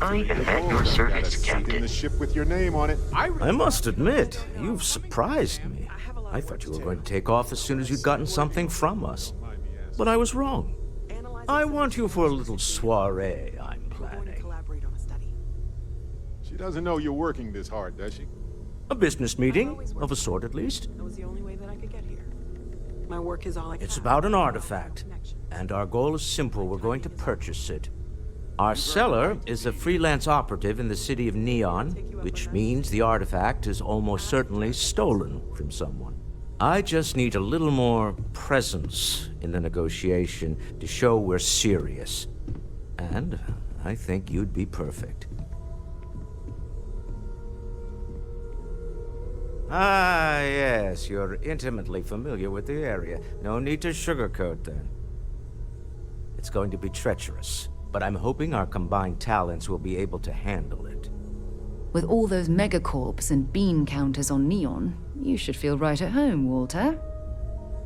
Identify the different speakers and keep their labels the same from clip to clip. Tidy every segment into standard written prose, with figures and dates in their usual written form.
Speaker 1: I even met your service, Captain.
Speaker 2: In the ship with your name on it.
Speaker 3: I must admit, you've surprised me. I thought you were going to take off as soon as you'd gotten something from us. But I was wrong. I want you for a little soiree I'm planning.
Speaker 2: She doesn't know you're working this hard, does she?
Speaker 3: A business meeting, of a sort at least.
Speaker 4: That was the only way that I could get here. My work is all I
Speaker 3: It's about an artifact, and our goal is simple. We're going to purchase it. Our seller is a freelance operative in the city of Neon, which means the artifact is almost certainly stolen from someone. I just need a little more presence in the negotiation to show we're serious. And I think you'd be perfect. Ah, yes, you're intimately familiar with the area. No need to sugarcoat then. It's going to be treacherous, but I'm hoping our combined talents will be able to handle it.
Speaker 5: With all those megacorps and bean counters on Neon, you should feel right at home, Walter.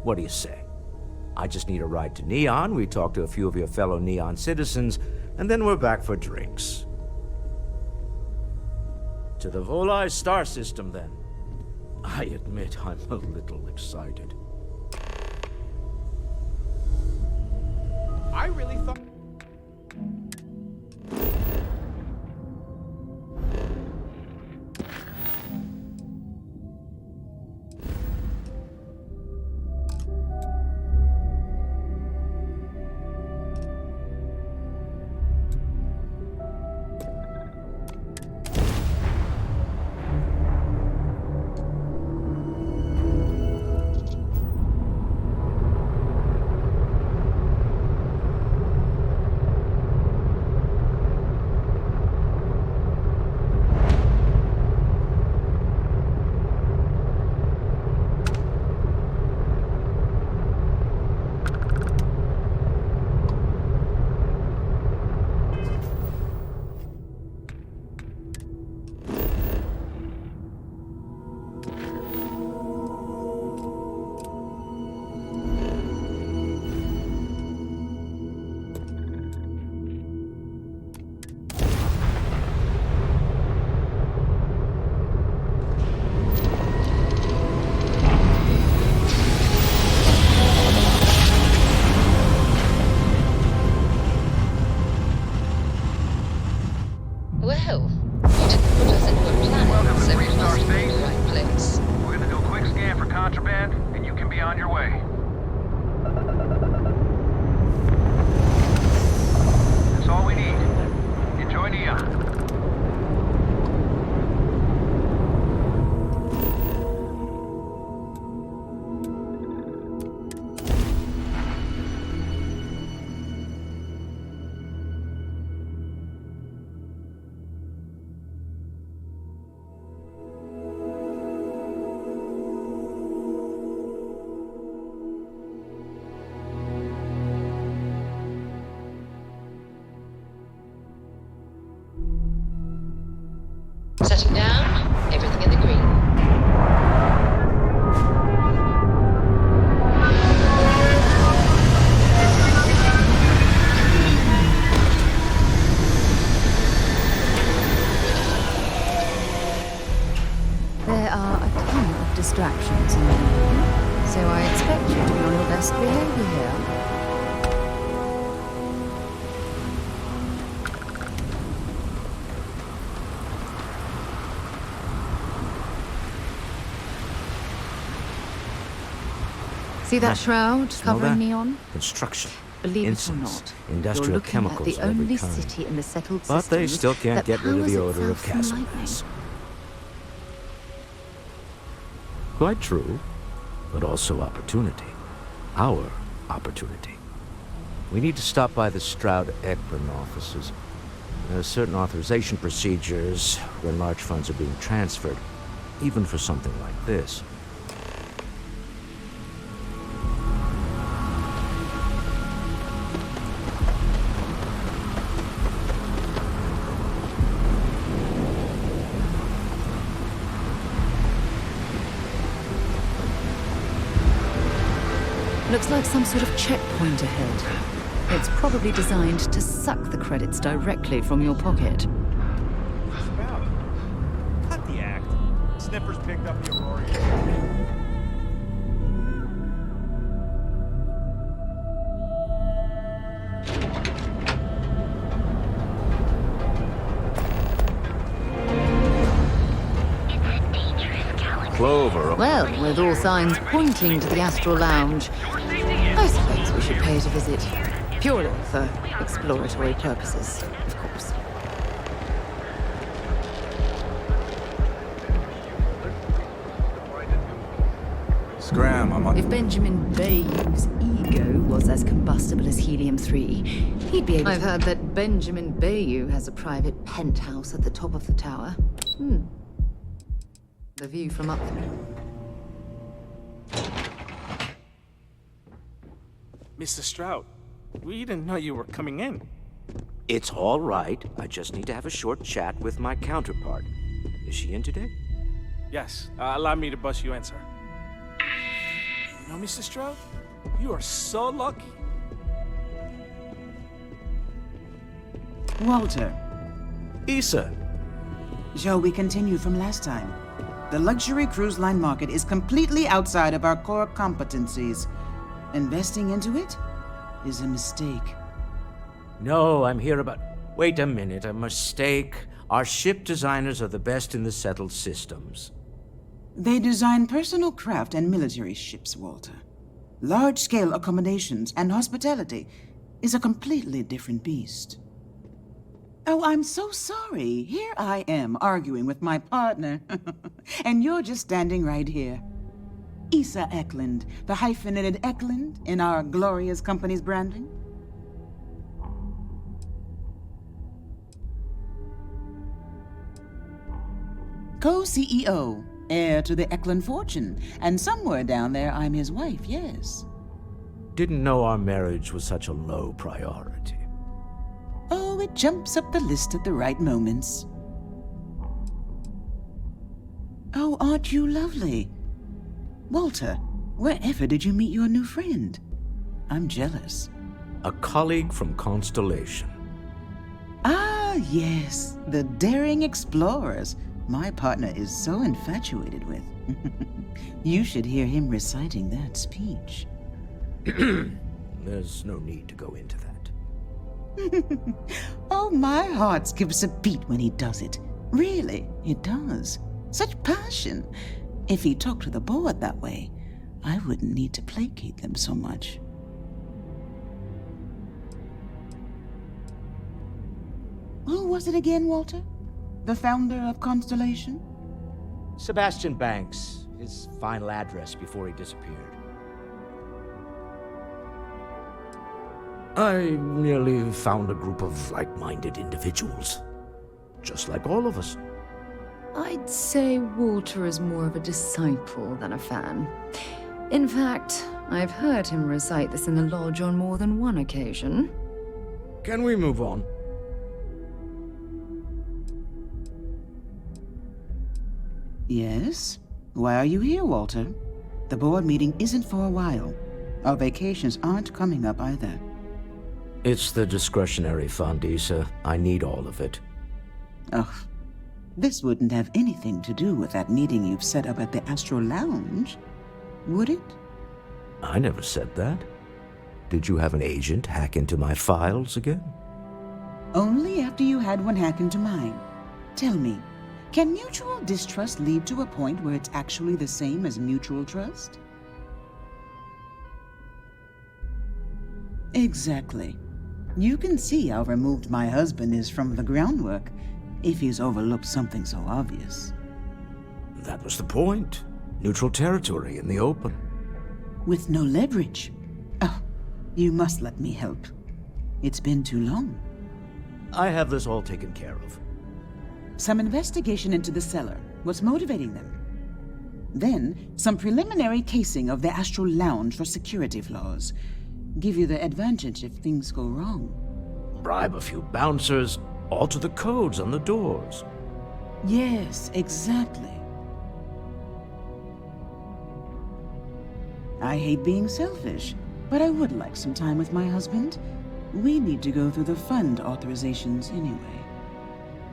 Speaker 3: What do you say? I just need a ride to Neon, we talk to a few of your fellow Neon citizens, and then we're back for drinks. To the Volai star system, then. I admit I'm a little excited.
Speaker 2: I really thought...
Speaker 6: Well, you didn't put us into a plan,
Speaker 7: Welcome
Speaker 6: so
Speaker 7: to
Speaker 6: we
Speaker 7: Restart
Speaker 6: must be in
Speaker 7: Space.
Speaker 6: the right place.
Speaker 7: We're gonna do a quick scan for contraband, and you can be on your way. That's all we need. Enjoy Neon.
Speaker 6: Setting down, everything in the green.
Speaker 5: There are a ton of distractions in Neon, so I expect you to be on your best behavior here. See that shroud
Speaker 3: Smell
Speaker 5: covering
Speaker 3: that?
Speaker 5: Neon?
Speaker 3: Construction.
Speaker 5: Believe it or
Speaker 3: Incense,
Speaker 5: not,
Speaker 3: industrial
Speaker 5: you're looking
Speaker 3: chemicals
Speaker 5: at the
Speaker 3: of every
Speaker 5: only
Speaker 3: kind.
Speaker 5: city in the settled
Speaker 3: But they
Speaker 5: systems
Speaker 3: still can't
Speaker 5: that
Speaker 3: get rid of the
Speaker 5: powers
Speaker 3: odor of
Speaker 5: itself from
Speaker 3: castle
Speaker 5: lightning.
Speaker 3: mess. Quite true, but also opportunity. Our opportunity. We need to stop by the Stroud Eklund offices. There are certain authorization procedures when large funds are being transferred, even for something like this.
Speaker 5: Looks like some sort of checkpoint ahead. It's probably designed to suck the credits directly from your pocket.
Speaker 8: Sniffers picked up the Aurora.
Speaker 3: Clover.
Speaker 5: Well, with all signs pointing to the Astral Lounge, I suppose we should pay it a visit. Purely for exploratory purposes, of course.
Speaker 8: Scram, I'm on.
Speaker 5: If Benjamin Bayou's ego was as combustible as helium-3, he'd be able to... I've heard that Benjamin Bayou has a private penthouse at the top of the tower. The view from up there.
Speaker 9: Mr. Stroud, we didn't know you were coming in.
Speaker 3: It's all right. I just need to have a short chat with my counterpart. Is she in today?
Speaker 9: Yes, allow me to bust you in, sir. You know, Mr. Stroud, you are so lucky.
Speaker 10: Walter,
Speaker 3: Issa.
Speaker 10: shall we continue from last time? The luxury cruise line market is completely outside of our core competencies. Investing into it is a mistake.
Speaker 3: No, I'm here about... Wait a minute, a mistake. Our ship designers are the best in the settled systems.
Speaker 10: They design personal craft and military ships, Walter. Large-scale accommodations and hospitality is a completely different beast. Oh, I'm so sorry. Here I am arguing with my partner, and you're just standing right here. Issa Eklund, the hyphenated Eklund in our glorious company's branding. Co-CEO, heir to the Eklund fortune, and somewhere down there I'm his wife, yes.
Speaker 3: Didn't know our marriage was such a low priority.
Speaker 10: Oh, it jumps up the list at the right moments. Oh, aren't you lovely? Walter, wherever did you meet your new friend? I'm jealous.
Speaker 3: A colleague from Constellation.
Speaker 10: Ah, yes, the daring explorers my partner is so infatuated with. You should hear him reciting that speech.
Speaker 3: There's no need to go into that.
Speaker 10: Oh, my heart skips a beat when he does it. Really, it does. Such passion. If he talked to the board that way, I wouldn't need to placate them so much. Who was it again, Walter? The founder of Constellation?
Speaker 3: Sebastian Banks, his final address before he disappeared. I merely found a group of like-minded individuals. Just like all of us.
Speaker 5: I'd say Walter is more of a disciple than a fan. In fact, I've heard him recite this in the lodge on more than one occasion.
Speaker 3: Can we move on?
Speaker 10: Yes? Why are you here, Walter? The board meeting isn't for a while. Our vacations aren't coming up either.
Speaker 3: It's the discretionary fund, Issa. I need all of it.
Speaker 10: Ugh. This wouldn't have anything to do with that meeting you've set up at the Astral Lounge, would it?
Speaker 3: I never said that. Did you have an agent hack into my files again?
Speaker 10: Only after you had one hack into mine. Tell me, can mutual distrust lead to a point where it's actually the same as mutual trust? Exactly. You can see how removed my husband is from the groundwork if he's overlooked something so obvious.
Speaker 3: That was the point. Neutral territory in the open.
Speaker 10: With no leverage. Oh, you must let me help. It's been too long.
Speaker 3: I have this all taken care of.
Speaker 10: Some investigation into the cellar. What's motivating them? Then, some preliminary casing of the Astral Lounge for security flaws. Give you the advantage if things go wrong.
Speaker 3: Bribe a few bouncers, alter the codes on the doors.
Speaker 10: Yes, exactly. I hate being selfish, but I would like some time with my husband. We need to go through the fund authorizations anyway.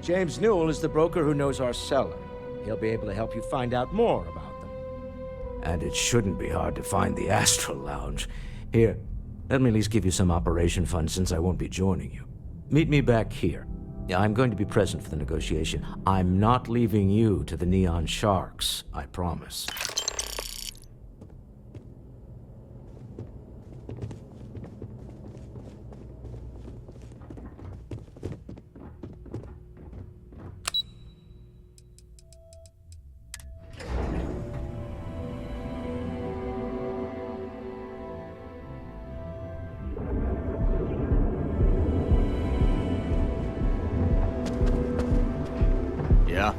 Speaker 3: James Newill is the broker who knows our cellar. He'll be able to help you find out more about them. And it shouldn't be hard to find the Astral Lounge. Here, let me at least give you some operation funds since I won't be joining you. Meet me back here. I'm going to be present for the negotiation. I'm not leaving you to the Neon Sharks, I promise.
Speaker 11: Yeah.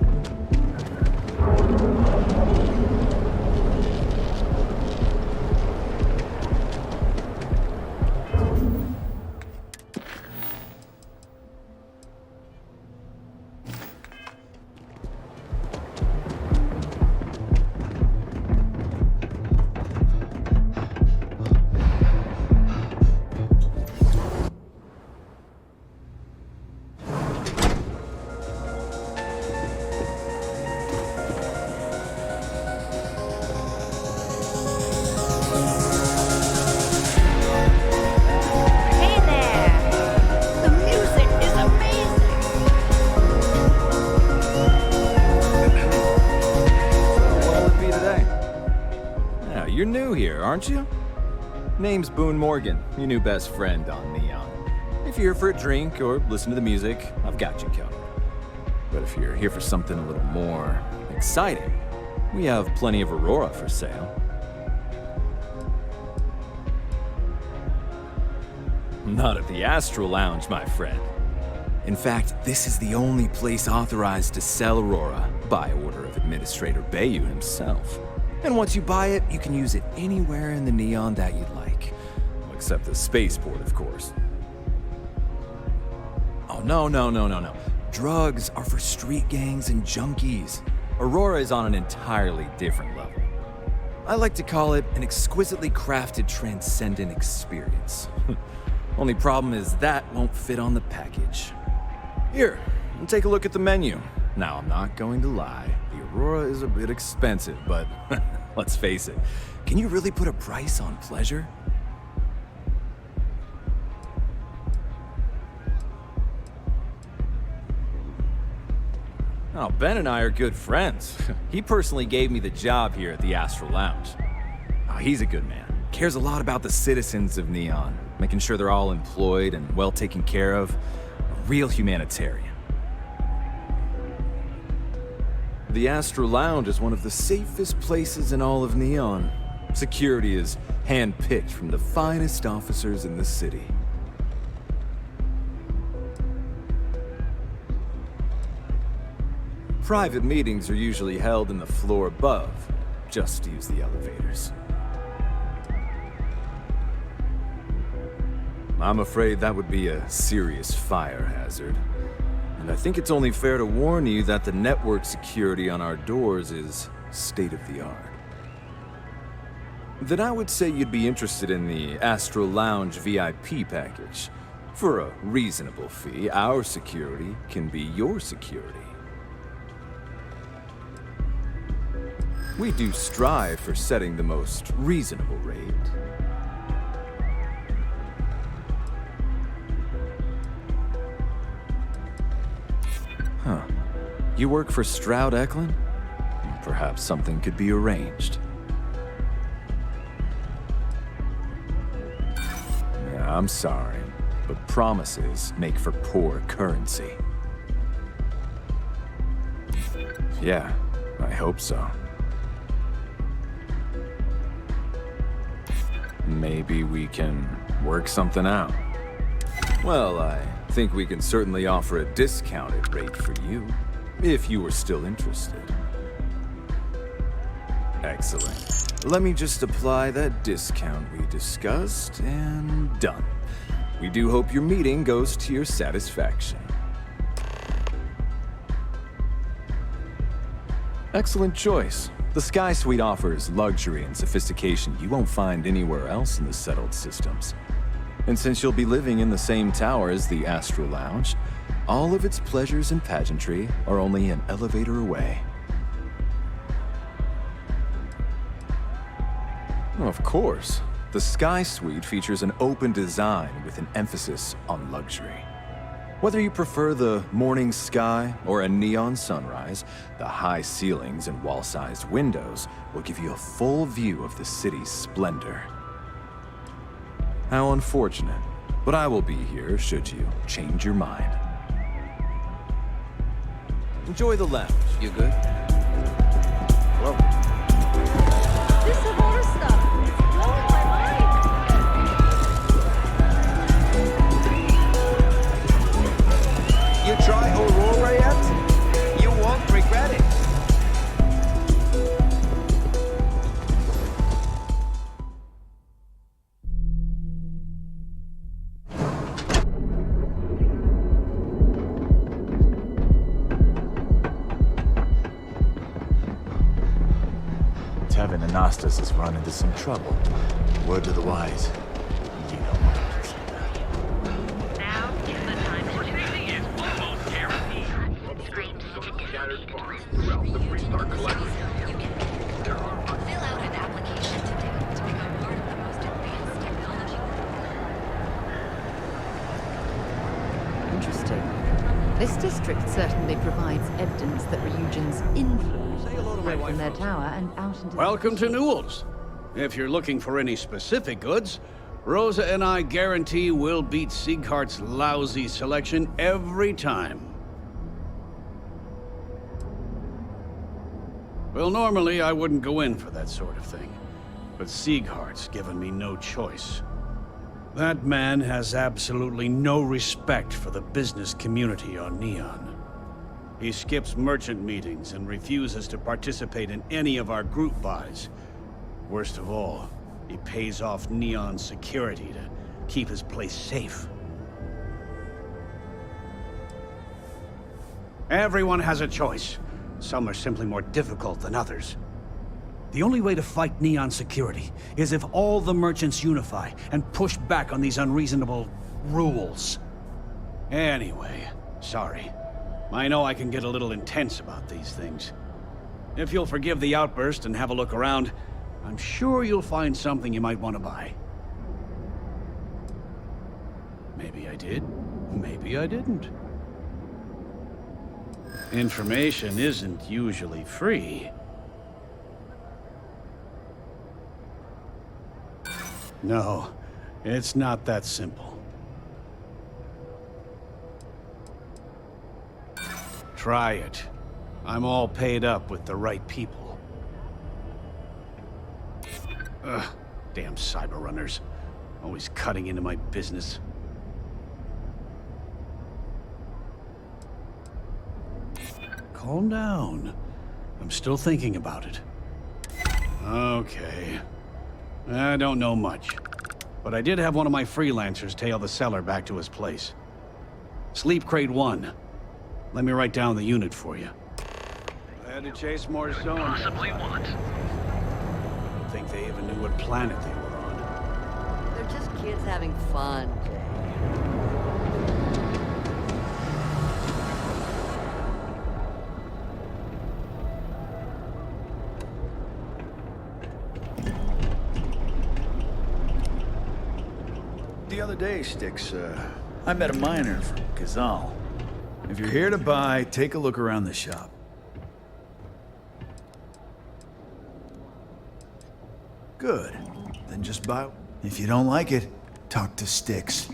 Speaker 12: You're new here, aren't you? Name's Boone Morgan, your new best friend on Neon. If you're here for a drink or listen to the music, I've got you covered. But if you're here for something a little more exciting, we have plenty of Aurora for sale. Not at the Astral Lounge, my friend. In fact, this is the only place authorized to sell Aurora by order of Administrator Bayou himself. And once you buy it, you can use it anywhere in the Neon that you'd like. Except the spaceport, of course. Oh, no. Drugs are for street gangs and junkies. Aurora is on an entirely different level. I like to call it an exquisitely crafted, transcendent experience. Only problem is that won't fit on the package. Here, take a look at the menu. Now, I'm not going to lie. The Aurora is a bit expensive, but let's face it. Can you really put a price on pleasure? Oh, Ben and I are good friends. He personally gave me the job here at the Astral Lounge. Oh, he's a good man. Cares a lot about the citizens of Neon, making sure they're all employed and well taken care of. A real humanitarian. The Astral Lounge is one of the safest places in all of Neon. Security is hand-picked from the finest officers in the city. Private meetings are usually held in the floor above. Just use the elevators. I'm afraid that would be a serious fire hazard. And I think it's only fair to warn you that the network security on our doors is state-of-the-art. Then I would say you'd be interested in the Astral Lounge VIP package. For a reasonable fee, our security can be your security. We do strive for setting the most reasonable rate. Huh. You work for Stroud Eklund? Perhaps something could be arranged. Yeah, I'm sorry, but promises make for poor currency. Yeah, I hope so. Maybe we can work something out. Well, I think we can certainly offer a discounted rate for you, if you were still interested. Excellent. Let me just apply that discount we discussed, and done. We do hope your meeting goes to your satisfaction. Excellent choice. The Sky Suite offers luxury and sophistication you won't find anywhere else in the settled systems. And since you'll be living in the same tower as the Astral Lounge, all of its pleasures and pageantry are only an elevator away. Of course. The Sky Suite features an open design with an emphasis on luxury. Whether you prefer the morning sky or a neon sunrise, the high ceilings and wall-sized windows will give you a full view of the city's splendor. How unfortunate, but I will be here should you change your mind. Enjoy the lounge. You good? Well.
Speaker 5: This horror stuff is blowing my mind.
Speaker 11: You try Aurora yet? You won't regret it.
Speaker 8: Tevin Anastas has run into some trouble. Word to the wise. You know what it is.
Speaker 1: Now is the time. Opportunity is almost guaranteed. Screams scattered farms throughout the Freestar Collective. There are
Speaker 6: Fill out an application today to become part of the most advanced technology.
Speaker 5: Interesting. This district certainly provides evidence that Ryujin's influence spread from their tower and out into...
Speaker 13: Welcome to Newell's. If you're looking for any specific goods, Rosa and I guarantee we'll beat Sieghart's lousy selection every time. Well, normally I wouldn't go in for that sort of thing, but Sieghart's given me no choice. That man has absolutely no respect for the business community on Neon. He skips merchant meetings and refuses to participate in any of our group buys. Worst of all, he pays off Neon security to keep his place safe. Everyone has a choice. Some are simply more difficult than others. The only way to fight Neon security is if all the merchants unify and push back on these unreasonable rules. Anyway, sorry. I know I can get a little intense about these things. If you'll forgive the outburst and have a look around, I'm sure you'll find something you might want to buy. Maybe I did, maybe I didn't. Information isn't usually free. No, it's not that simple. Try it. I'm all paid up with the right people. Ugh, damn cyber runners. Always cutting into my business. Calm down. I'm still thinking about it. Okay. I don't know much, but I did have one of my freelancers tail the seller back to his place. Sleep Crate 1. Let me write down the unit for you. I had to chase more zones.
Speaker 1: possibly want.
Speaker 13: I don't think they even knew what planet they were on.
Speaker 5: They're just kids having fun, Jay.
Speaker 11: The other day, Styx, I met a miner from Kazal. If you're here to buy, take a look around the shop. Good. Then just buy. If you don't like it, talk to Styx.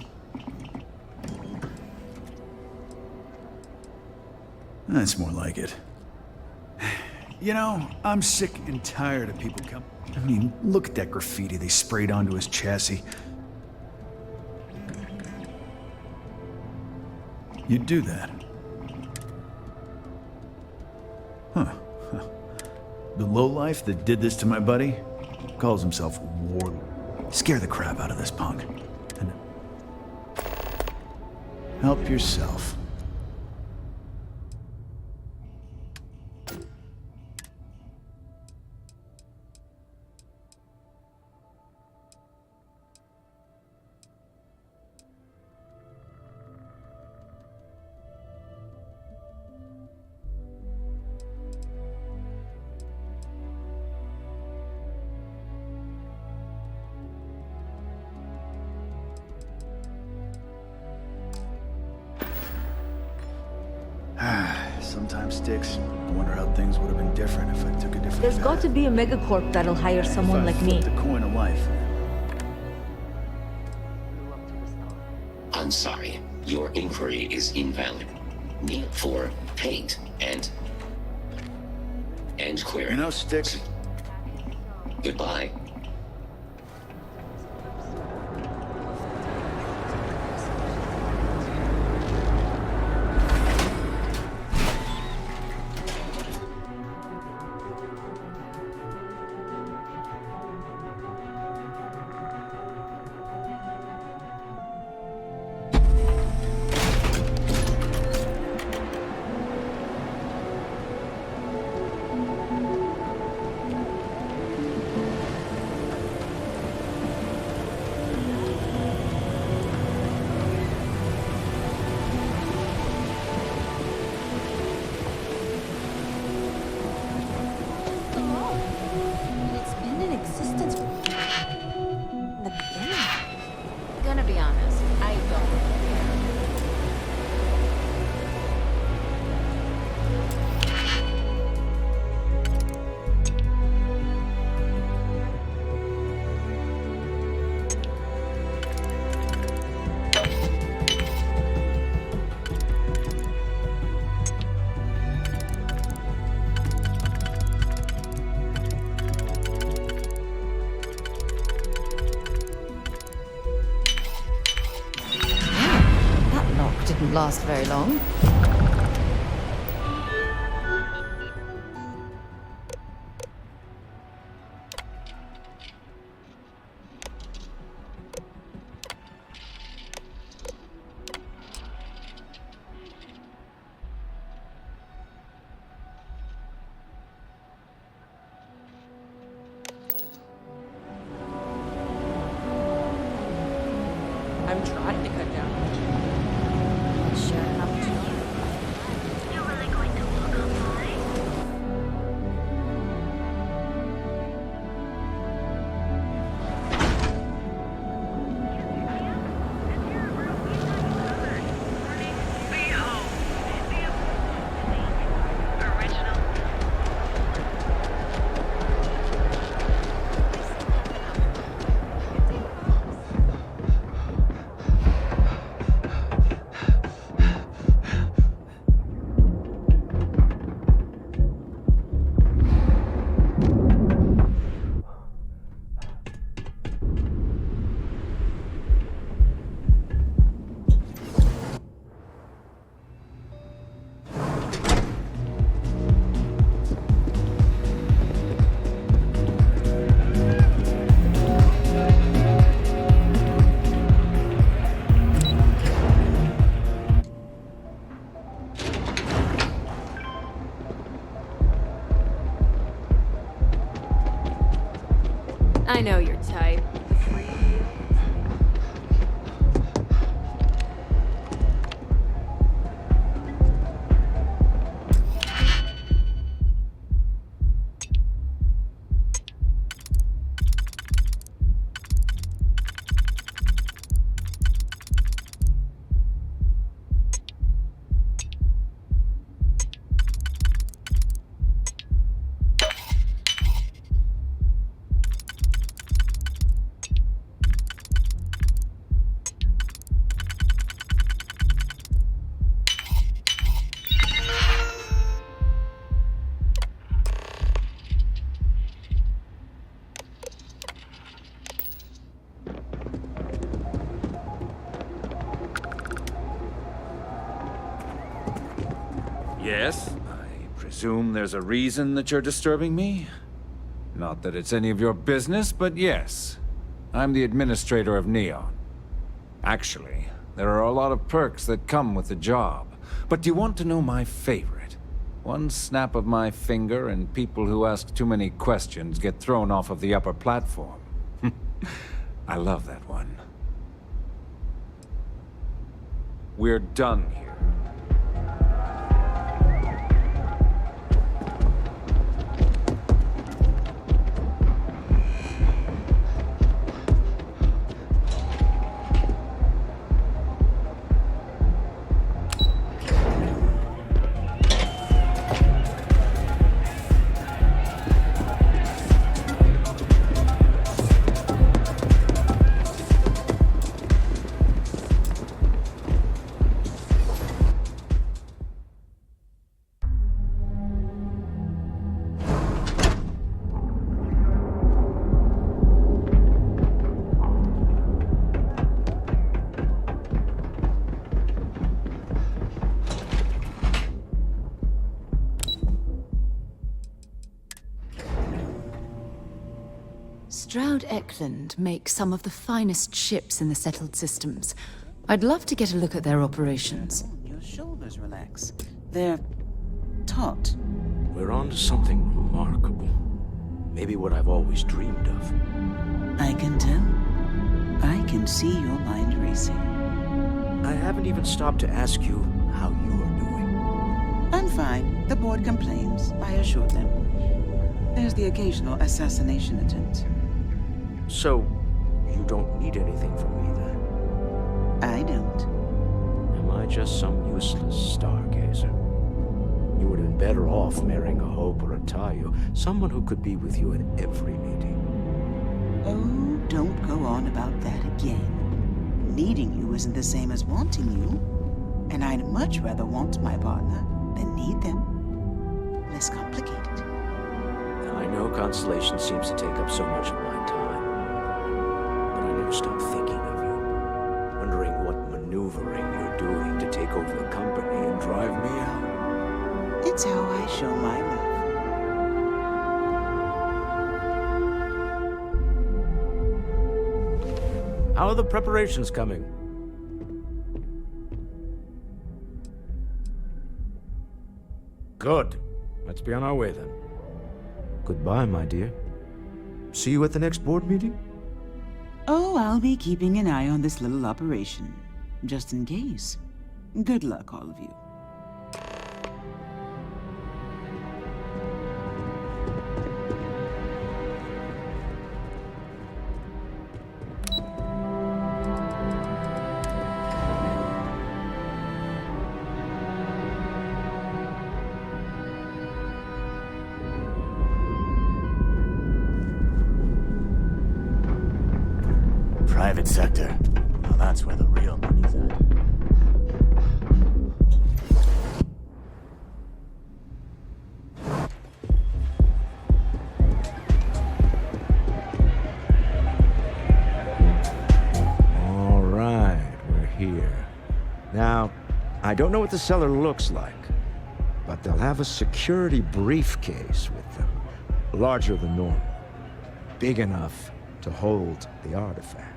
Speaker 11: That's more like it. You know, I'm sick and tired of people coming. I mean, look at that graffiti they sprayed onto his chassis. You'd do that. Huh. The lowlife that did this to my buddy calls himself Warlord. Scare the crap out of this punk. And help yourself. sometimes sticks. I wonder how things would have been different if I took a different
Speaker 14: There's
Speaker 11: path.
Speaker 14: got to be a megacorp that'll hire someone like me.
Speaker 11: The coin of life.
Speaker 15: I'm sorry. Your inquiry is invalid. Kneel for paint and query.
Speaker 11: You know, Sticks.
Speaker 15: Goodbye.
Speaker 14: It's been in existence from the beginning.
Speaker 6: Gonna be honest, I don't care.
Speaker 5: That lock didn't last very long.
Speaker 4: I'm trying to cut down.
Speaker 5: Share an opportunity.
Speaker 1: You're really going to look online?
Speaker 6: I know your type.
Speaker 7: Yes? I presume there's a reason that you're disturbing me? Not that it's any of your business, but yes. I'm the administrator of Neon. Actually, there are a lot of perks that come with the job. But do you want to know my favorite? One snap of my finger and people who ask too many questions get thrown off of the upper platform. I love that one. We're done here.
Speaker 5: Issa Eklund makes some of the finest ships in the settled systems. I'd love to get a look at their operations.
Speaker 10: Your shoulders relax. They're taut.
Speaker 3: We're on to something remarkable. Maybe what I've always dreamed of.
Speaker 10: I can tell. I can see your mind racing.
Speaker 3: I haven't even stopped to ask you how you're doing.
Speaker 10: I'm fine. The board complains. I assured them. There's the occasional assassination attempt.
Speaker 3: So, you don't need anything from me then?
Speaker 10: I don't.
Speaker 3: Am I just some useless stargazer? You would have been better off marrying a Hope or a Tayo, someone who could be with you at every meeting.
Speaker 10: Oh, don't go on about that again. Needing you isn't the same as wanting you. And I'd much rather want my partner than need them. Less complicated.
Speaker 3: I know Constellation seems to take up so much of my time, but I never stop thinking of you, wondering what maneuvering you're doing to take over the company and drive me out.
Speaker 10: It's how I show my love.
Speaker 3: How are the preparations coming? Good. Let's be on our way then. Goodbye, my dear. See you at the next board meeting?
Speaker 10: Oh, I'll be keeping an eye on this little operation, just in case. Good luck, all of you.
Speaker 8: Private sector. Now that's where the real money's at.
Speaker 3: All right, we're here. Now, I don't know what the cellar looks like, but they'll have a security briefcase with them, larger than normal, big enough to hold the artifact.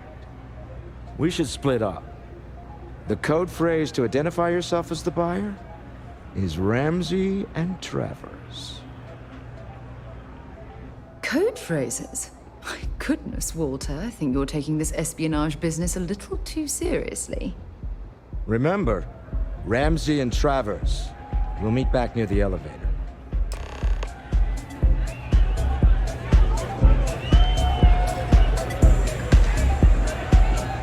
Speaker 3: We should split up. The code phrase to identify yourself as the buyer is Ramsey and Travers.
Speaker 5: Code phrases? My goodness, Walter, I think you're taking this espionage business a little too seriously.
Speaker 3: Remember, Ramsey and Travers. We'll meet back near the elevator.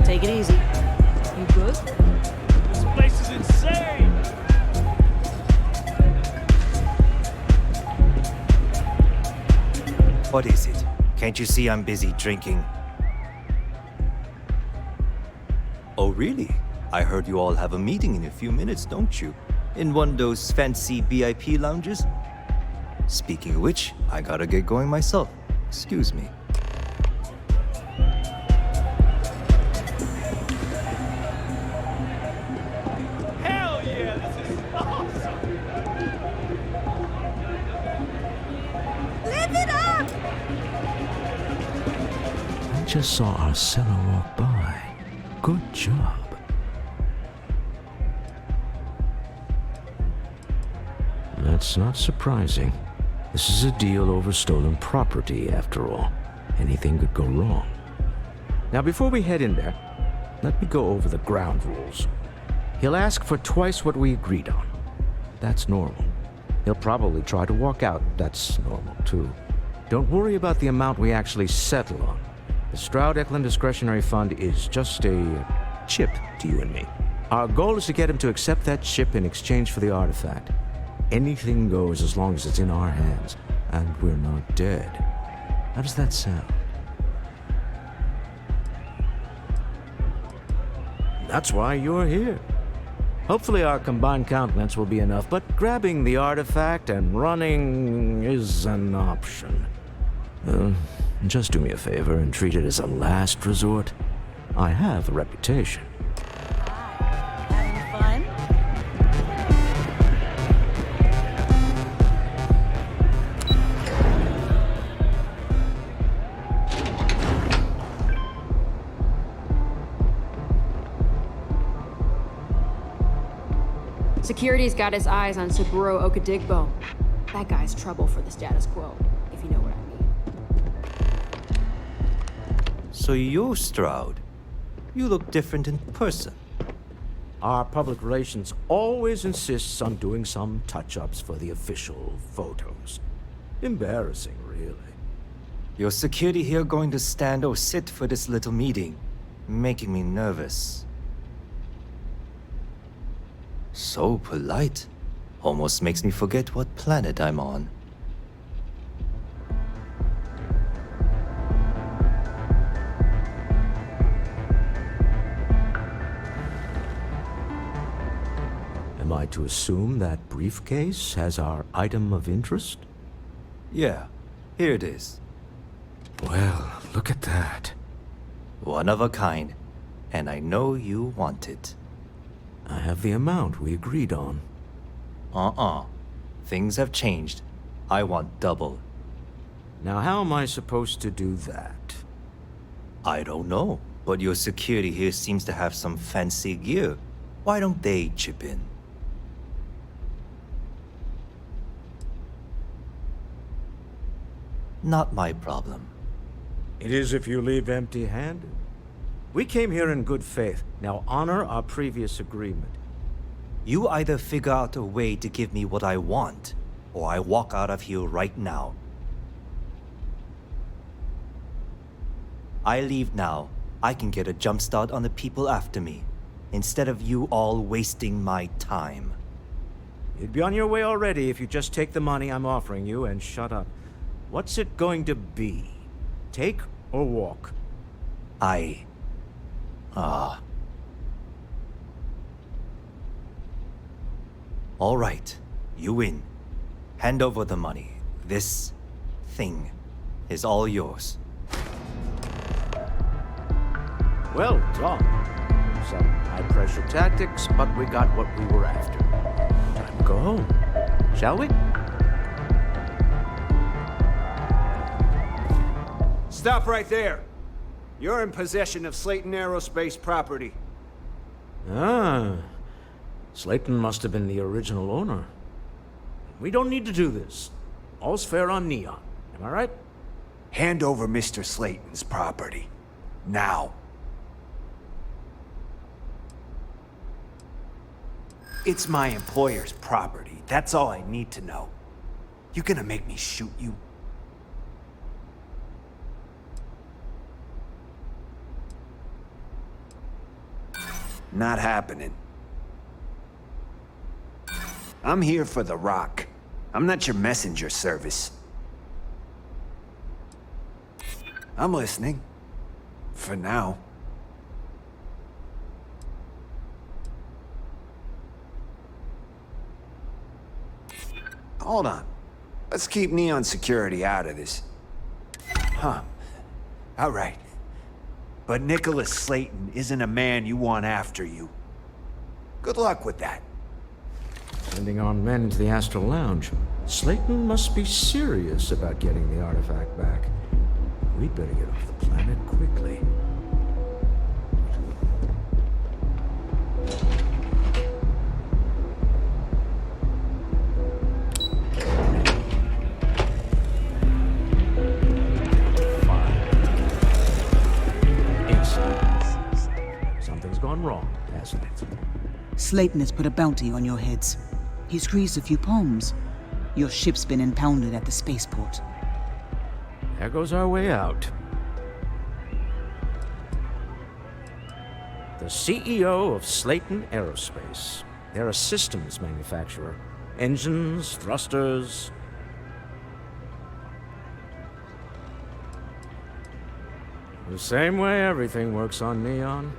Speaker 4: Take it easy. You good?
Speaker 9: This place is insane!
Speaker 16: What is it? Can't you see I'm busy drinking? Oh, really? I heard you all have a meeting in a few minutes, don't you? In one of those fancy VIP lounges? Speaking of which, I gotta get going myself. Excuse me.
Speaker 9: Hell yeah, this is awesome!
Speaker 4: Live it up!
Speaker 3: I just saw our cellar walk by. Good job. That's not surprising. This is a deal over stolen property, after all. Anything could go wrong. Now, before we head in there, let me go over the ground rules. He'll ask for twice what we agreed on. That's normal. He'll probably try to walk out. That's normal, too. Don't worry about the amount we actually settle on. The Stroud Eklund Discretionary Fund is just a chip to you and me. Our goal is to get him to accept that chip in exchange for the artifact. Anything goes as long as it's in our hands, and we're not dead. How does that sound? That's why you're here. Hopefully our combined countenance will be enough, but grabbing the artifact and running is an option. Just do me a favor and treat it as a last resort. I have a reputation.
Speaker 4: Having fun?
Speaker 17: Security's got his eyes on Saburo Okadigbo. That guy's trouble for the status quo, if you know what I mean.
Speaker 16: So you're Stroud. You look different in person.
Speaker 3: Our public relations always insists on doing some touch-ups for the official photos. Embarrassing, really.
Speaker 16: Your security here going to stand or sit for this little meeting, making me nervous. So polite. Almost makes me forget what planet I'm on.
Speaker 3: Am I to assume that briefcase has our item of interest?
Speaker 16: Yeah, here it is.
Speaker 3: Well, look at that.
Speaker 16: One of a kind, and I know you want it.
Speaker 3: I have the amount we agreed on.
Speaker 16: Things have changed. I want double.
Speaker 3: Now, how am I supposed to do that?
Speaker 16: I don't know, but your security here seems to have some fancy gear. Why don't they chip in? Not my problem.
Speaker 3: It is if you leave empty-handed. We came here in good faith. Now honor our previous agreement.
Speaker 16: You either figure out a way to give me what I want, or I walk out of here right now. I leave now. I can get a jump start on the people after me, instead of you all wasting my time.
Speaker 3: You'd be on your way already if you just take the money I'm offering you and shut up. What's it going to be? Take or walk?
Speaker 16: All right, you win. Hand over the money. This thing is all yours.
Speaker 3: Well done. Some high-pressure tactics, but we got what we were after. Time to go home, shall we?
Speaker 18: Stop right there. You're in possession of Slayton Aerospace property.
Speaker 3: Ah. Slayton must have been the original owner. We don't need to do this. All's fair on Neon. Am I right?
Speaker 18: Hand over Mr. Slayton's property. Now. It's my employer's property. That's all I need to know. You gonna make me shoot you? Not happening. I'm here for the rock. I'm not your messenger service. I'm listening. For now. Hold on. Let's keep Neon Security out of this. Huh. All right. But Nicolaus Slayton isn't a man you want after you. Good luck with that.
Speaker 3: Sending on men into the Astral Lounge. Slayton must be serious about getting the artifact back. We'd better get off the planet quickly. Something's gone wrong, hasn't it?
Speaker 10: Slayton has put a bounty on your heads. He's greased a few palms. Your ship's been impounded at the spaceport.
Speaker 3: There goes our way out. The CEO of Slayton Aerospace. They're a systems manufacturer. Engines, thrusters. The same way everything works on Neon.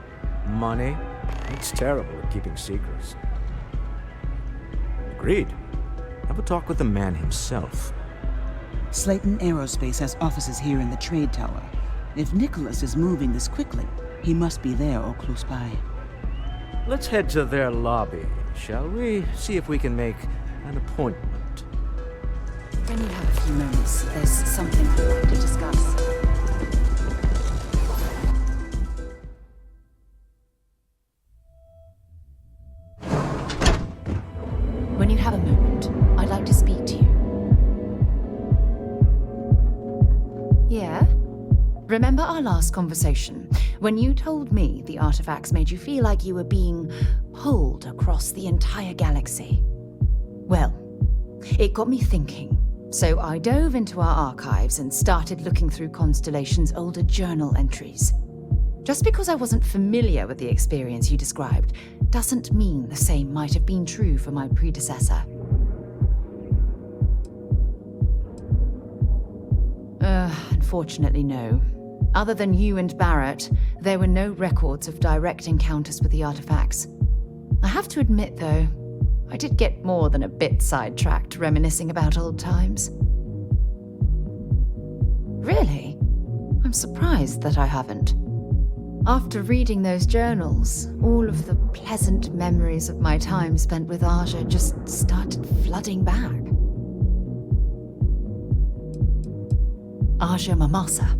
Speaker 3: Money. It's terrible at keeping secrets. Agreed. Have a talk with the man himself.
Speaker 10: Slayton Aerospace has offices here in the trade tower. If Nicolaus is moving this quickly, he must be there or close by.
Speaker 3: Let's head to their lobby, shall we? See if we can make an appointment.
Speaker 5: When you have a few moments, there's something I want to discuss. when you have a moment, I'd like to speak to you. Yeah? Remember our last conversation, when you told me the artifacts made you feel like you were being pulled across the entire galaxy? Well, it got me thinking, so I dove into our archives and started looking through Constellation's older journal entries. Just because I wasn't familiar with the experience you described doesn't mean the same might have been true for my predecessor. Unfortunately, no. Other than you and Barrett, there were no records of direct encounters with the artifacts. I have to admit, though, I did get more than a bit sidetracked reminiscing about old times. Really? I'm surprised that I haven't. After reading those journals, all of the pleasant memories of my time spent with Aja just started flooding back. Aja Mamasa.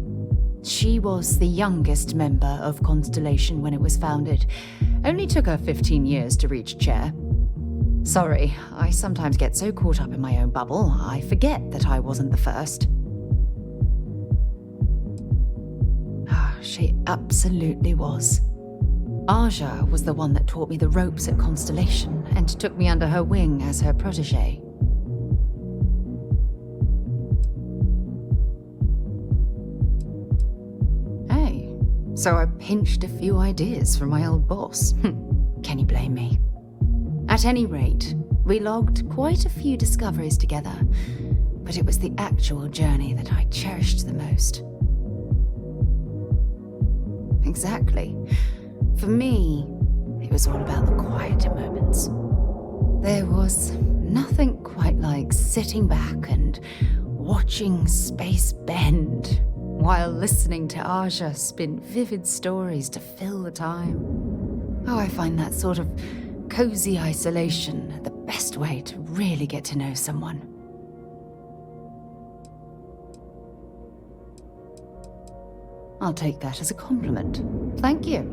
Speaker 5: She was the youngest member of Constellation when it was founded. Only took her 15 years to reach chair. Sorry, I sometimes get so caught up in my own bubble, I forget that I wasn't the first. She absolutely was. Aja was the one that taught me the ropes at Constellation and took me under her wing as her protege. Hey, so I pinched a few ideas from my old boss. Can you blame me? At any rate, we logged quite a few discoveries together, but it was the actual journey that I cherished the most. Exactly. For me, it was all about the quieter moments. There was nothing quite like sitting back and watching space bend while listening to Aja spin vivid stories to fill the time. Oh, I find that sort of cozy isolation the best way to really get to know someone. I'll take that as a compliment. Thank you.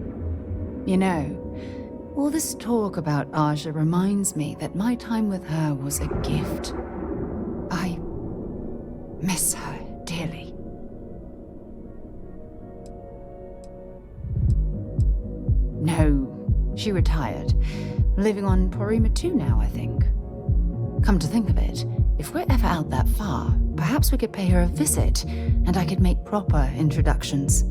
Speaker 5: You know, all this talk about Aja reminds me that my time with her was a gift. I miss her dearly. No, she retired. Living on Porima 2 now, I think. Come to think of it, if we're ever out that far, perhaps we could pay her a visit, and I could make proper introductions.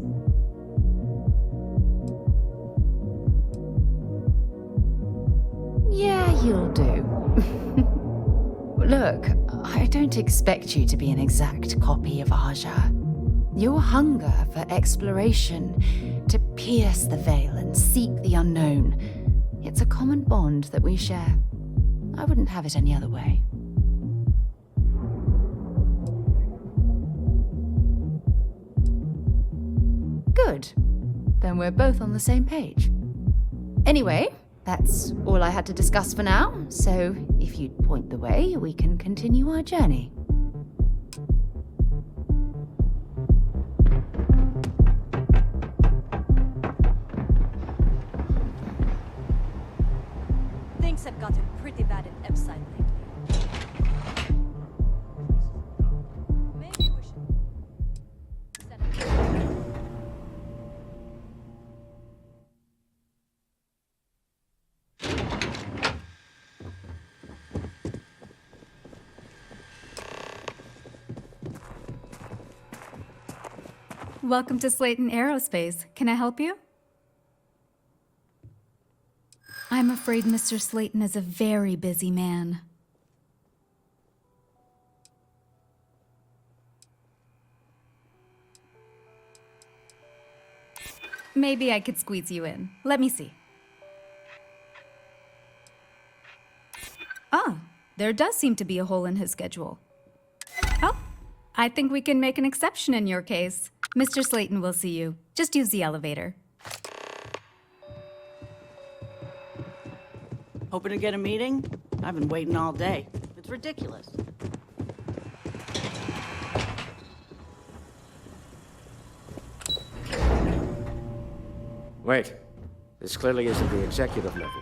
Speaker 5: Yeah, you'll do. Look, I don't expect you to be an exact copy of Aja. Your hunger for exploration, to pierce the veil and seek the unknown, it's a common bond that we share. I wouldn't have it any other way. Good. Then we're both on the same page. Anyway, that's all I had to discuss for now, so if you'd point the way, we can continue our journey.
Speaker 14: Things have gotten pretty bad at Epside lately. Maybe we should set up.
Speaker 19: Welcome to Slayton Aerospace. Can I help you? I'm afraid Mr. Slayton is a very busy man. Maybe I could squeeze you in. Let me see. Ah, there does seem to be a hole in his schedule. Oh, I think we can make an exception in your case. Mr. Slayton will see you. Just use the elevator.
Speaker 20: Hoping to get a meeting? I've been waiting all day. It's ridiculous.
Speaker 3: Wait. This clearly isn't the executive level.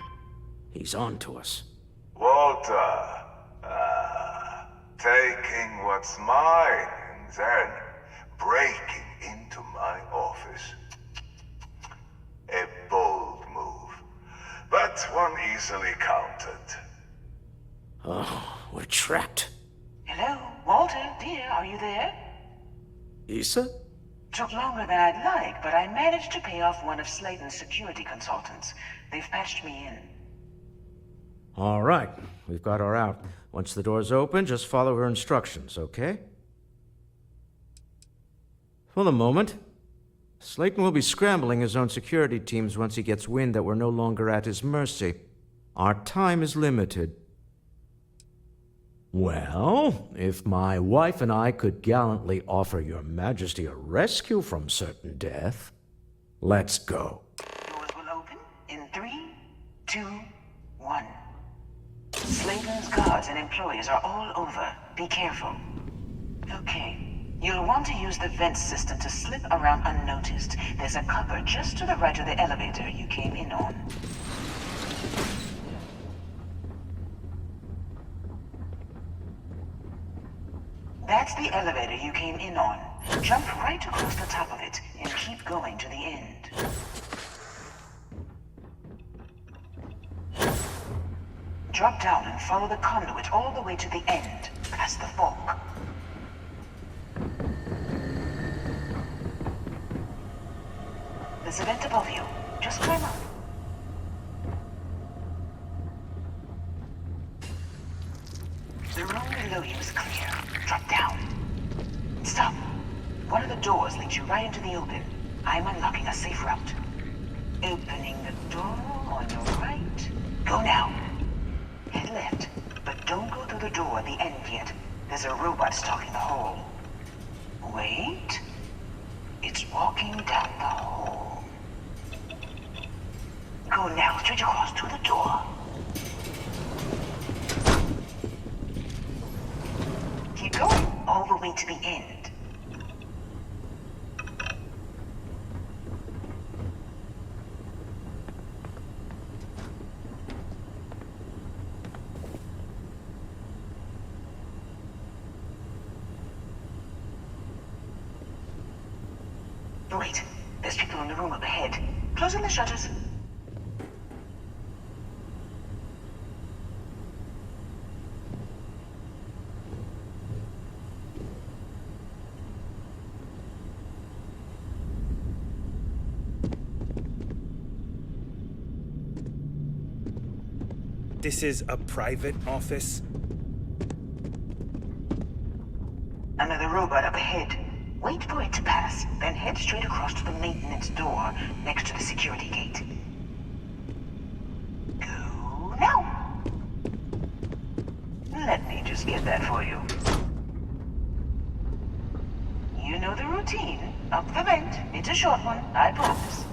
Speaker 3: He's on to us.
Speaker 21: Walter, what's mine, and then breaking into my office. A bold move, but one easily countered.
Speaker 3: Oh, we're trapped.
Speaker 22: Hello, Walter, dear, are you there?
Speaker 3: Issa?
Speaker 22: Took longer than I'd like, but I managed to pay off one of Slayton's security consultants. They've patched me in.
Speaker 3: All right, we've got her out. Once the door's open, just follow her instructions, okay? For the moment, Slayton will be scrambling his own security teams once he gets wind that we're no longer at his mercy. Our time is limited. Well, if my wife and I could gallantly offer your majesty a rescue from certain death, let's go.
Speaker 22: Doors will open in 3, 2, 1. Slayton's guards and employees are all over. Be careful. Okay. You'll want to use the vent system to slip around unnoticed. There's a cupboard just to the right of the elevator you came in on. That's the elevator you came in on. Jump right across the top of it and keep going to the end. Drop down and follow the conduit all the way to the end, past the fork. There's a vent above you. Just climb up. The room below you is clear. Drop down. Stop. One of the doors leads you right into the open. I'm unlocking a safe route. Opening the door on your right. Go now. Head left, but don't go through the door at the end yet. There's a robot stalking the hall. Wait. It's walking down the hall. Go now, straight across to the door. Keep going, all the way to the end. Wait, there's people in the room up ahead. Closing the shutters.
Speaker 9: This is a private office?
Speaker 22: Another robot up ahead. Wait for it to pass, then head straight across to the maintenance door next to the security gate. Go now! Let me just get that for you. You know the routine. Up the vent. It's a short one, I promise.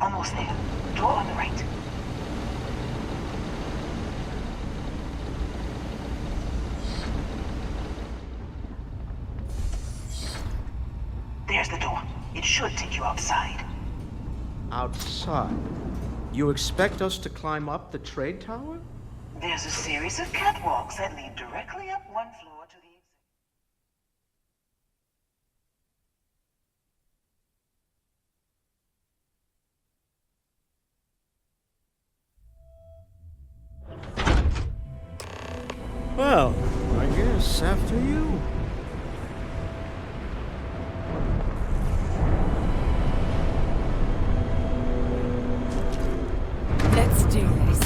Speaker 22: Almost there. Door on the right. There's the door. It should take you outside.
Speaker 3: Outside? You expect us to climb up the trade tower?
Speaker 22: There's a series of catwalks that lead directly up one floor to the
Speaker 3: Well, I guess after you.
Speaker 4: Let's do this.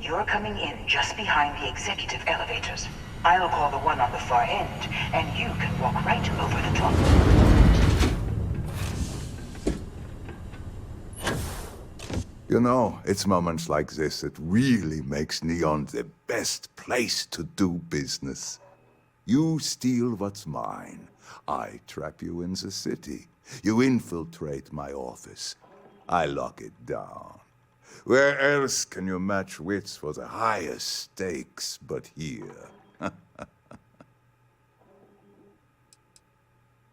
Speaker 22: You're coming in just behind the executive elevators. I'll call the one on the far end, and you can walk right over the top.
Speaker 21: You know, it's moments like this that really makes Neon the best place to do business. You steal what's mine. I trap you in the city. You infiltrate my office. I lock it down. Where else can you match wits for the highest stakes but here?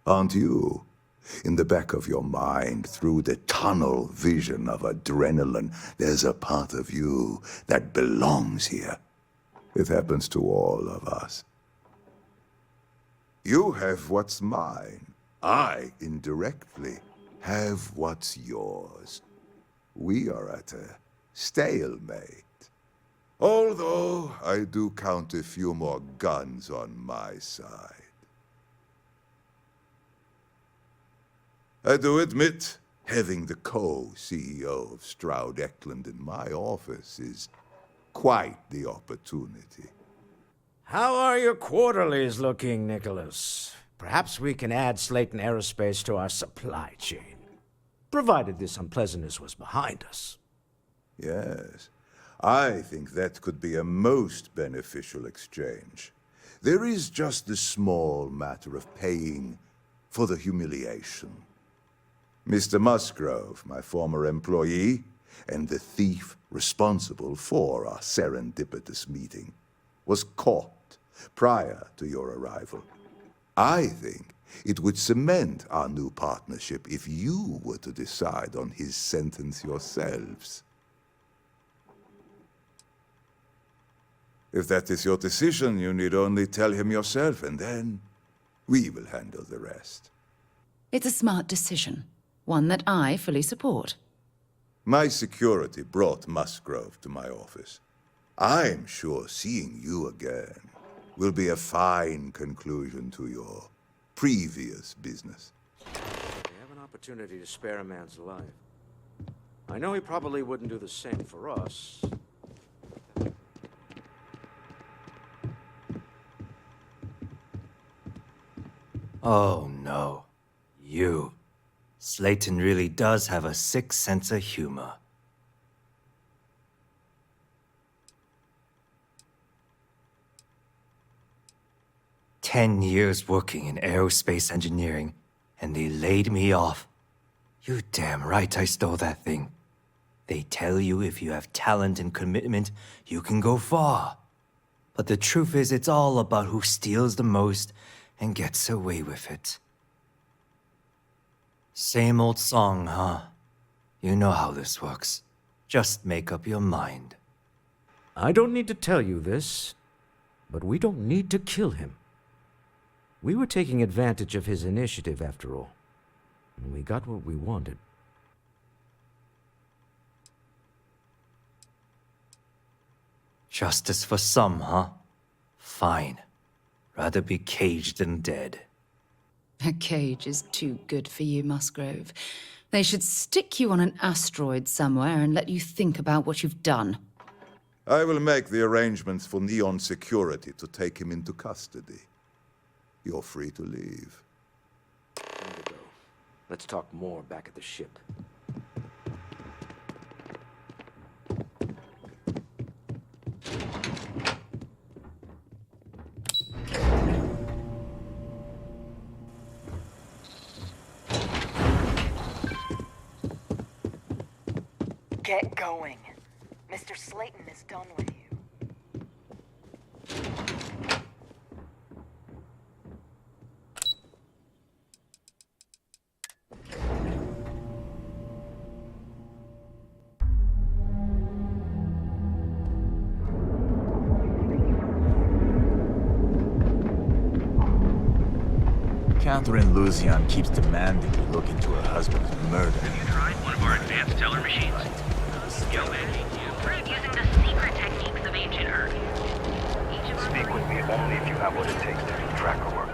Speaker 21: Aren't you? In the back of your mind, through the tunnel vision of adrenaline, there's a part of you that belongs here. It happens to all of us. You have what's mine. I, indirectly, have what's yours. We are at a stalemate. Although I do count a few more guns on my side. I do admit, having the co-CEO of Stroud Eklund in my office is quite the opportunity.
Speaker 3: How are your quarterlies looking, Nicolaus? Perhaps we can add Slayton Aerospace to our supply chain, provided this unpleasantness was behind us.
Speaker 21: Yes, I think that could be a most beneficial exchange. There is just the small matter of paying for the humiliation. Mr. Musgrove, my former employee, and the thief responsible for our serendipitous meeting, was caught prior to your arrival. I think it would cement our new partnership if you were to decide on his sentence yourselves. If that is your decision, you need only tell him yourself, and then we will handle the rest.
Speaker 5: It's a smart decision. One that I fully support.
Speaker 21: My security brought Musgrove to my office. I'm sure seeing you again will be a fine conclusion to your previous business.
Speaker 3: We have an opportunity to spare a man's life. I know he probably wouldn't do the same for us.
Speaker 16: Oh no. You. Slayton really does have a sick sense of humor. "10 years working in aerospace engineering, and they laid me off. You damn right I stole that thing. They tell you if you have talent and commitment, you can go far. But the truth is, it's all about who steals the most and gets away with it. Same old song, huh? You know how this works. Just make up your mind."
Speaker 3: I don't need to tell you this, but we don't need to kill him. We were taking advantage of his initiative, after all. And we got what we wanted.
Speaker 16: Justice for some, huh? Fine. Rather be caged than dead.
Speaker 5: A cage is too good for you, Musgrove. They should stick you on an asteroid somewhere and let you think about what you've done.
Speaker 21: I will make the arrangements for Neon Security to take him into custody. You're free to leave.
Speaker 3: Time to go. Let's talk more back at the ship.
Speaker 22: Get going. Mr. Slayton is done with you.
Speaker 8: Catherine Luzian keeps demanding you look into her husband's murder.
Speaker 1: Have you tried one of our advanced teller machines? Yo, we're using the secret techniques of ancient Earth.
Speaker 2: Speak with me only if you have what it takes to do tracker work.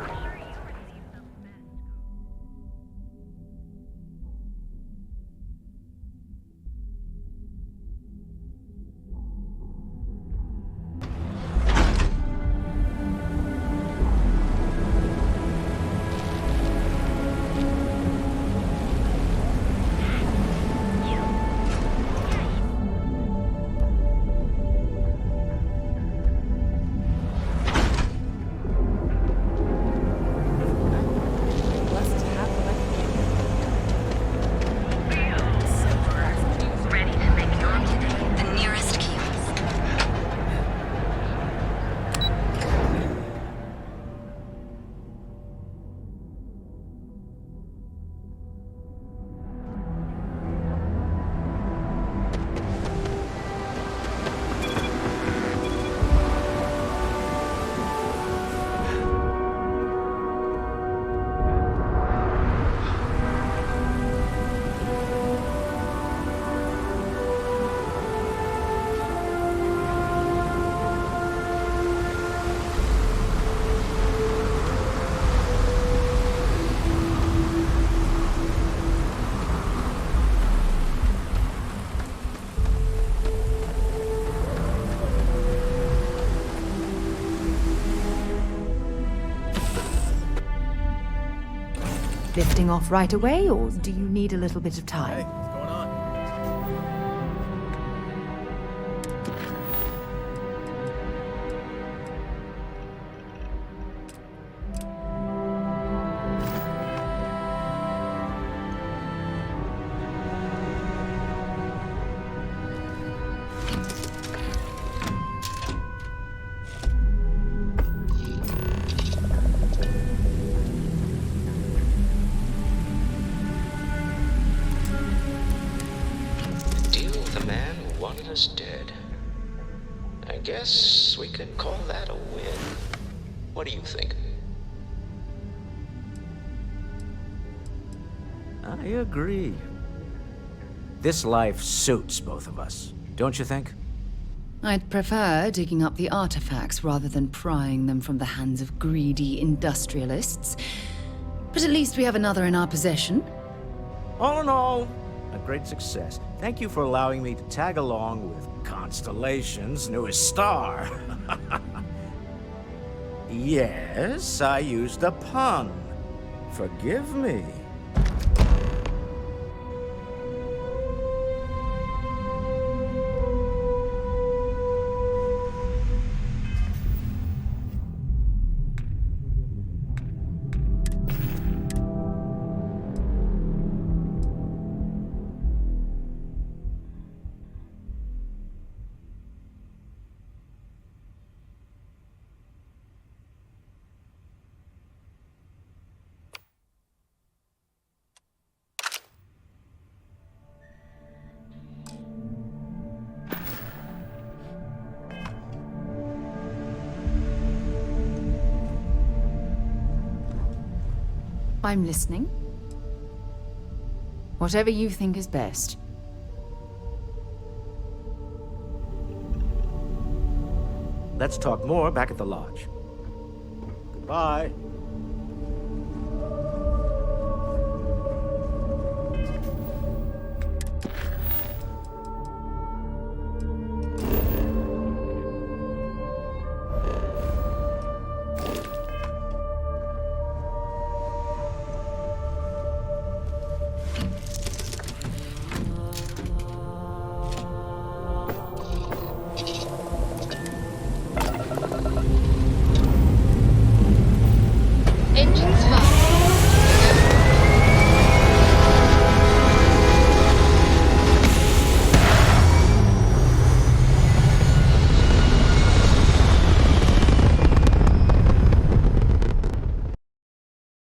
Speaker 5: lifting off right away, or do you need a little bit of time?
Speaker 11: What's going on?
Speaker 3: Dead. I guess we can call that a win. What do you think? I agree. This life suits both of us, don't you think?
Speaker 5: I'd prefer digging up the artifacts rather than prying them from the hands of greedy industrialists. But at least we have another in our possession.
Speaker 3: All in all, a great success. Thank you for allowing me to tag along with Constellation's newest star. Yes, I used a pun. Forgive me.
Speaker 5: I'm listening. Whatever you think is best.
Speaker 3: Let's talk more back at the lodge. Goodbye.